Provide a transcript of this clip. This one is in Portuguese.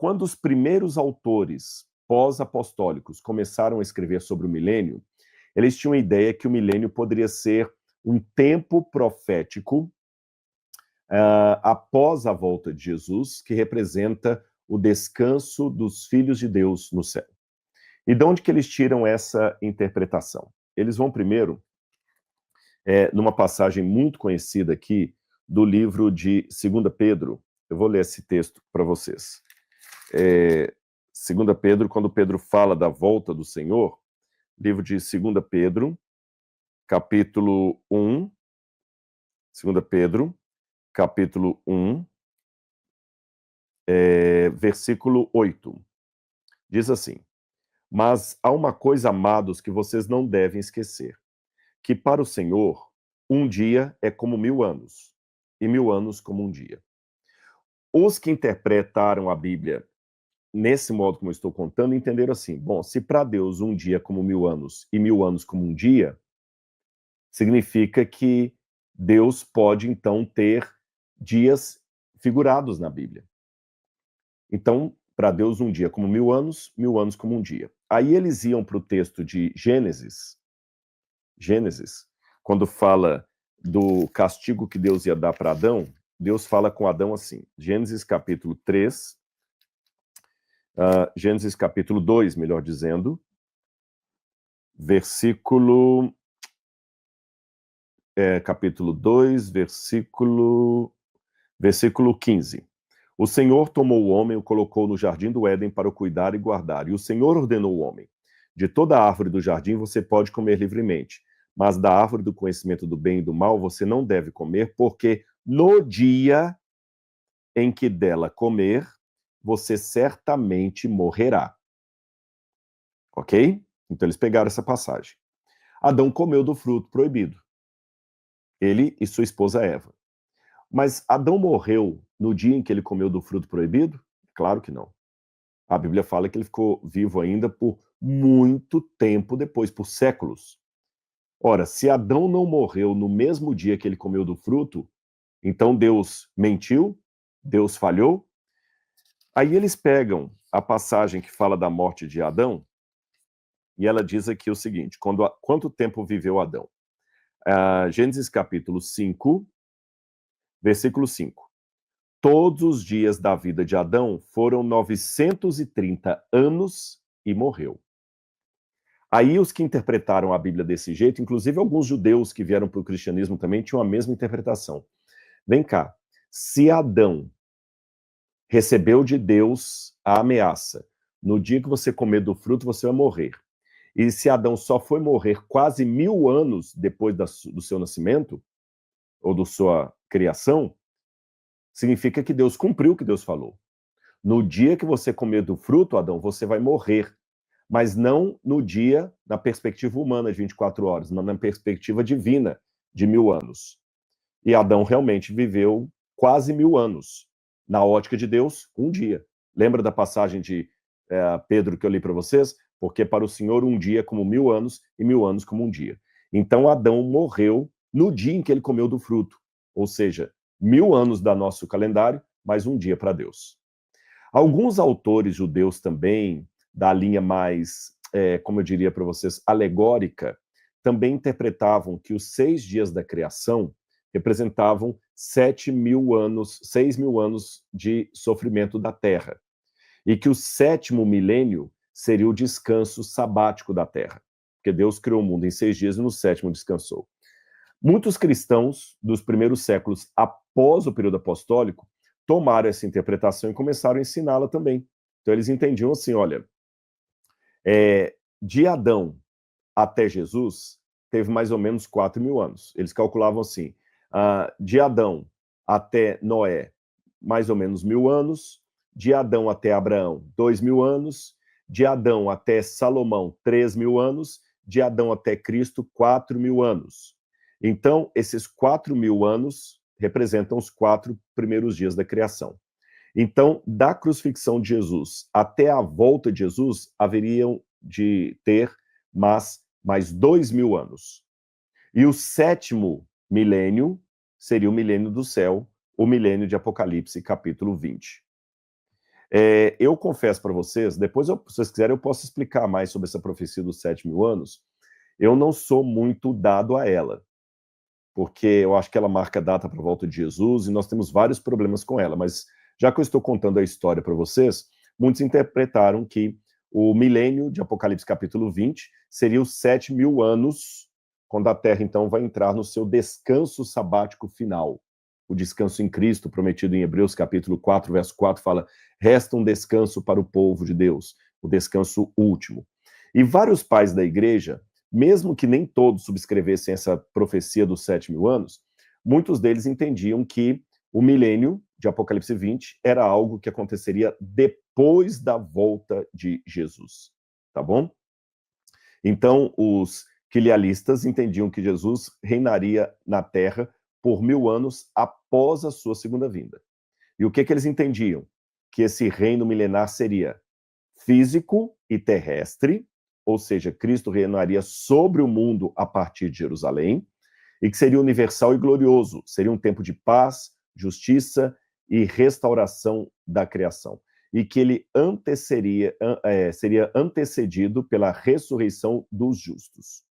quando os primeiros autores pós-apostólicos começaram a escrever sobre o milênio, eles tinham a ideia que o milênio poderia ser um tempo profético após a volta de Jesus, que representa o descanso dos filhos de Deus no céu. E de onde que eles tiram essa interpretação? Eles vão primeiro, numa passagem muito conhecida aqui, do livro de 2 Pedro. Eu vou ler esse texto para vocês. 2 Pedro, quando Pedro fala da volta do Senhor, livro de 2 Pedro, capítulo 1, 2 Pedro, capítulo 1, versículo 8. Diz assim: mas há uma coisa, amados, que vocês não devem esquecer, que para o Senhor, um dia é como 1000 anos, e 1000 anos como um dia. Os que interpretaram a Bíblia nesse modo como eu estou contando, entenderam assim: bom, se para Deus um dia é como 1000 anos, e 1000 anos como um dia, significa que Deus pode, então, ter dias figurados na Bíblia. Então, para Deus, um dia como 1000 anos como um dia. Aí eles iam para o texto de Gênesis, quando fala do castigo que Deus ia dar para Adão, Deus fala com Adão assim, Gênesis capítulo 3, Gênesis capítulo 2, melhor dizendo, capítulo 2, versículo 15. O Senhor tomou o homem e o colocou no jardim do Éden para o cuidar e guardar. E o Senhor ordenou ao homem: de toda árvore do jardim você pode comer livremente, mas da árvore do conhecimento do bem e do mal você não deve comer, porque no dia em que dela comer, você certamente morrerá. Ok? Então eles pegaram essa passagem. Adão comeu do fruto proibido. Ele e sua esposa Eva. Mas Adão morreu no dia em que ele comeu do fruto proibido? Claro que não. A Bíblia fala que ele ficou vivo ainda por muito tempo depois, por séculos. Ora, se Adão não morreu no mesmo dia que ele comeu do fruto, então Deus mentiu? Deus falhou? Aí eles pegam a passagem que fala da morte de Adão, e ela diz aqui o seguinte: quanto tempo viveu Adão? Gênesis capítulo 5, versículo 5. Todos os dias da vida de Adão foram 930 anos e morreu. Aí os que interpretaram a Bíblia desse jeito, inclusive alguns judeus que vieram para o cristianismo também, tinham a mesma interpretação. Vem cá, se Adão recebeu de Deus a ameaça, no dia que você comer do fruto você vai morrer, e se Adão só foi morrer quase 1000 anos depois do seu nascimento, ou da sua criação, significa que Deus cumpriu o que Deus falou. No dia que você comer do fruto, Adão, você vai morrer. Mas não no dia, na perspectiva humana de 24 horas, mas na perspectiva divina de 1000 anos. E Adão realmente viveu quase 1000 anos. Na ótica de Deus, um dia. Lembra da passagem de Pedro que eu li para vocês? Porque para o Senhor um dia é como 1000 anos e 1000 anos como um dia. Então Adão morreu no dia em que ele comeu do fruto. Ou seja, 1000 anos da nosso calendário, mais um dia para Deus. Alguns autores judeus também, da linha mais, como eu diria para vocês, alegórica, também interpretavam que os 6 dias da criação representavam 7.000 anos, 6.000 anos de sofrimento da Terra. E que o 7º milênio seria o descanso sabático da Terra. Porque Deus criou o mundo em 6 dias e no 7º descansou. Muitos cristãos dos primeiros séculos após o período apostólico tomaram essa interpretação e começaram a ensiná-la também. Então eles entendiam assim, olha, de Adão até Jesus, teve mais ou menos 4.000 anos. Eles calculavam assim, de Adão até Noé, mais ou menos 1000 anos, de Adão até Abraão, 2000 anos, de Adão até Salomão, 3.000 anos, de Adão até Cristo, 4.000 anos. Então, esses 4.000 anos representam os 4 primeiros dias da criação. Então, da crucifixão de Jesus até a volta de Jesus, haveriam de ter mais 2.000 anos. E o 7º milênio seria o milênio do céu, o milênio de Apocalipse, capítulo 20. Eu confesso para vocês, depois, se vocês quiserem, eu posso explicar mais sobre essa profecia dos 7.000 anos. Eu não sou muito dado a ela, porque eu acho que ela marca a data para a volta de Jesus, e nós temos vários problemas com ela, mas já que eu estou contando a história para vocês, muitos interpretaram que o milênio de Apocalipse capítulo 20 seria os 7.000 anos, quando a Terra, então, vai entrar no seu descanso sabático final. O descanso em Cristo, prometido em Hebreus capítulo 4, verso 4, fala: resta um descanso para o povo de Deus, o descanso último. E vários pais da igreja, mesmo que nem todos subscrevessem essa profecia dos 7.000 anos, muitos deles entendiam que o milênio de Apocalipse 20 era algo que aconteceria depois da volta de Jesus, tá bom? Então, os quilialistas entendiam que Jesus reinaria na Terra por 1.000 anos após a sua segunda vinda. E o que eles entendiam? Que esse reino milenar seria físico e terrestre, ou seja, Cristo reinaria sobre o mundo a partir de Jerusalém, e que seria universal e glorioso, seria um tempo de paz, justiça e restauração da criação, e que ele seria antecedido pela ressurreição dos justos.